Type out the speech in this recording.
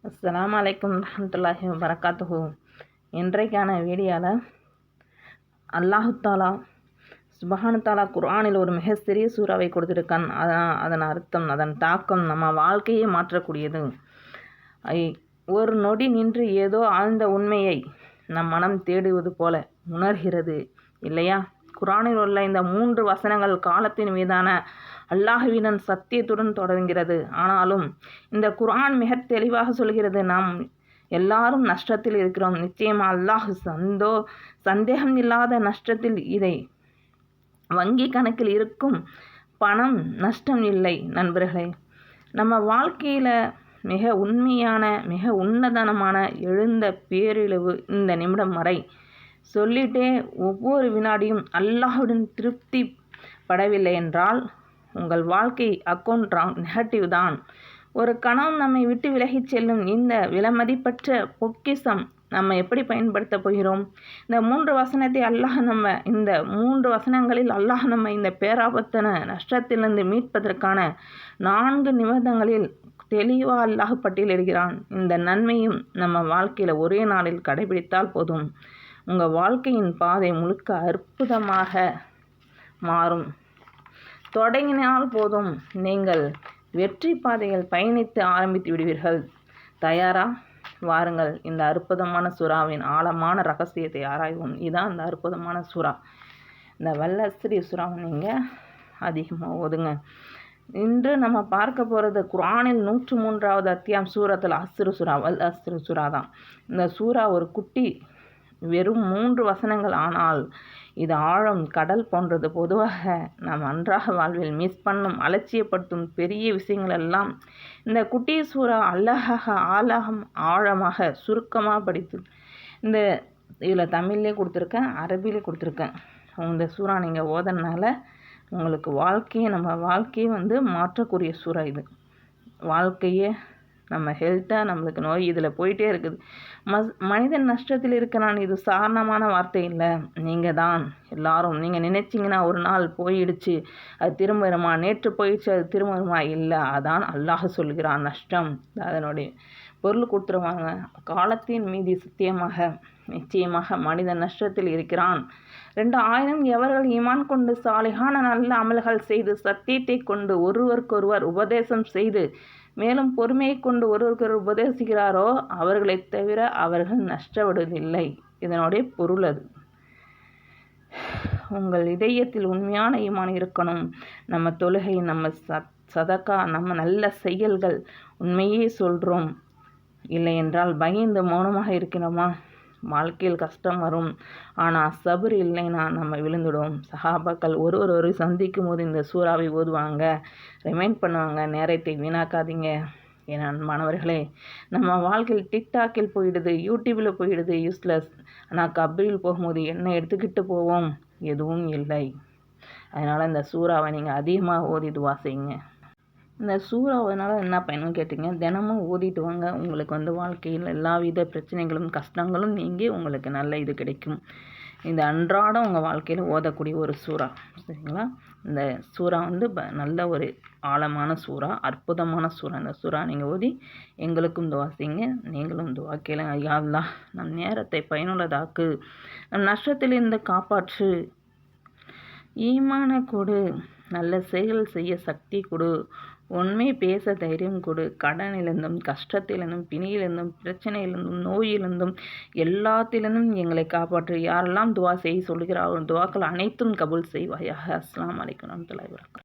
அஸ்ஸலாமு அலைக்கும் வரஹ்மத்துல்லாஹி வபரகாத்துஹு. இன்றைக்கான வீடியோவில் அல்லாஹு தாலா சுப்ஹானஹு தாலா குர்ஆனில் ஒரு மிக சிறிய சூறாவை கொடுத்துருக்கான். அதன் அர்த்தம், அதன் தாக்கம் நம்ம வாழ்க்கையை மாற்றக்கூடியது. ஒரு நொடி நின்று ஏதோ ஆழ்ந்த உண்மையை நம் மனம் தேடுவது போல உணர்கிறது இல்லையா? குர்ஆனில் உள்ள இந்த 3 வசனங்கள் காலத்தின் மீதான அல்லாஹ்வின் சத்தியத்துடன் தொடர்கிறது. ஆனாலும் இந்த குர்ஆன் மிக தெளிவாக சொல்கிறது, நாம் எல்லாரும் நஷ்டத்தில் இருக்கிறோம். நிச்சயமாக அல்லாஹ் சந்தேகம் இல்லாத நஷ்டத்தில் இதை வங்கி கணக்கில் இருக்கும் பணம் நஷ்டம் இல்லை. நண்பர்களே, நம்ம வாழ்க்கையில் மிக உண்மையான மிக உன்னதனமான எழுந்த பேரிழவு இந்த நிமிடம் வரை சொல்லிட்டே ஒவ்வொரு வினாடியும் அல்லாஹ்வுடன் திருப்தி படவில்லை என்றால் உங்கள் வாழ்க்கை அக்கௌண்ட் நெகட்டிவ் தான். ஒரு கணம் நம்மை விட்டு விலகிச் செல்லும் இந்த விலைமதிப்பற்ற பொக்கிஷம் நம்ம எப்படி பயன்படுத்த போகிறோம்? இந்த 3 வசனத்தை இந்த 3 வசனங்களில் அல்லாஹ் நம்ம இந்த பேராபத்தான நஷ்டத்திலிருந்து மீட்பதற்கான 4 நிமிடங்களில் தெளிவாக அல்லாஹ் பட்டியலிடுகிறான். இந்த நன்மையும் நம்ம வாழ்க்கையில் ஒரே நாளில் கடைபிடித்தால் போதும், உங்கள் வாழ்க்கையின் பாதை முழுக்க அற்புதமாக மாறும். தொடங்கினால் போதும், நீங்கள் வெற்றி பாதையில் பயணித்து ஆரம்பித்து விடுவீர்கள். தயாரா? வாருங்கள், இந்த அற்புதமான சூறாவின் ஆழமான ரகசியத்தை ஆராய்வோம். இதுதான் இந்த அற்புதமான சூறா. இந்த வல்லஸ்ரி சூறாவை நீங்கள் அதிகமாக ஓதுங்க. இன்று நம்ம பார்க்க போகிறது குர்ஆனில் 103வது அத்தியாயம் சூரத்துல் அஸ்ர் சூறா. அஸ்ர் சூறா தான். இந்த சூறா ஒரு குட்டி வெறும் 3 வசனங்கள், ஆனால் இது ஆழம் கடல் போன்றது. பொதுவாக நாம் அன்றாட வாழ்வில் மிஸ் பண்ணும் அலட்சியப்படுத்தும் பெரிய விஷயங்கள் எல்லாம் இந்த குட்டி சூறா ஆழமாக சுருக்கமாக படித்து இதில் தமிழ்லேயே கொடுத்துருக்கேன், அரபிலே கொடுத்துருக்கேன். இந்த சூறா நீங்கள் ஓதனால உங்களுக்கு நம்ம வாழ்க்கையை மாற்றக்கூடிய சூறா இது. வாழ்க்கையே நம்ம ஹெல்த்தாக நம்மளுக்கு நோய் இதில் போயிட்டே இருக்குது. மனிதன் நஷ்டத்தில் இருக்கிறான். இது சாதாரணமான வார்த்தை இல்லை. நீங்கள் தான் எல்லாரும் நீங்கள் நினைச்சிங்கன்னா ஒரு நாள் போயிடுச்சு அது திரும்ப வருமா, நேற்று போயிடுச்சு அது திரும்ப வருமா? இல்லை, அதான் அல்லாஹ் சொல்கிறான். நஷ்டம் அதனுடைய பொருள் கொடுத்துருவாங்க. காலத்தின் மீது நிச்சயமாக மனிதன் நஷ்டத்தில் இருக்கிறான். 2000 எவர்கள் ஈமான் கொண்டு சாலிஹான நல்ல அமல்கள் செய்து சத்தியத்தை கொண்டு ஒருவருக்கொருவர் உபதேசம் செய்து மேலும் பொறுமையை கொண்டு ஒருவருக்கொருவர் உபதேசிக்கிறாரோ அவர்களை தவிர அவர்கள் நஷ்டப்படுவதில்லை. இதனுடைய பொருள் அது. உங்கள் இதயத்தில் உண்மையான ஈமான் இருக்கணும். நம்ம தொழுகை, நம்ம சதக்கா, நம்ம நல்ல செயல்கள் உண்மையே சொல்கிறோம். இல்லை என்றால் பயந்து மௌனமாக இருக்கிறோமா? வாழ்க்கையில் கஷ்டம் வரும், ஆனால் சபர் இல்லைன்னா நம்ம விழுந்துடும். சஹாபாக்கள் ஒரு சந்திக்கும் போது இந்த சூறாவை ஓதுவாங்க, ரிமைண்ட் பண்ணுவாங்க, நேரத்தை வீணாக்காதீங்க. ஏன்னா மாணவர்களே, நம்ம வாழ்க்கையில் டிக்டாக்கில் போயிடுது, யூடியூப்பில் போயிடுது, யூஸ்லெஸ். ஆனால் கபரில் போகும்போது என்ன எடுத்துக்கிட்டு போவோம்? எதுவும் இல்லை. அதனால் இந்த சூறாவை நீங்கள் அதிகமாக ஓதி துவா செய்யுங்க. இந்த சூறாவதுனால என்ன பயனுன்னு கேட்டிங்க, தினமும் ஓதிட்டு வாங்க. உங்களுக்கு வாழ்க்கையில் எல்லா வித பிரச்சனைகளும் கஷ்டங்களும் நீங்கி உங்களுக்கு நல்ல இது கிடைக்கும். இந்த அன்றாடம் உங்கள் வாழ்க்கையில் ஓதக்கூடிய ஒரு சூறா, சரிங்களா? இந்த சூறா நல்ல ஒரு ஆழமான சூறா, அற்புதமான சூறா. இந்த சூறா நீங்கள் ஓதி எங்களுக்கும் துவா செய்யுங்க, நீங்களும் துவா கேளுங்க. யா அல்லாஹ், நம் நேரத்தை பயனுள்ளதாக்கு, நம் நஷ்டத்திலிருந்து காப்பாற்று, ஈமான கொடு, நல்ல செயல் செய்ய சக்தி கொடு, உண்மை பேச தைரியம் கொடு, கடனிலிருந்தும் கஷ்டத்திலிருந்தும் பிணியிலிருந்தும் பிரச்சனையிலிருந்தும் நோயிலிருந்தும் எல்லாத்திலிருந்தும் எங்களை காப்பாற்று. யாரெல்லாம் துவா செய்ய சொல்கிறார்கள் துவாக்கள் அனைத்தும் கபூல் செய்வாயாக. அஸ்ஸலாமு அலைக்கும் வரஹ்மத்துல்லாஹி வபரகாத்துஹு.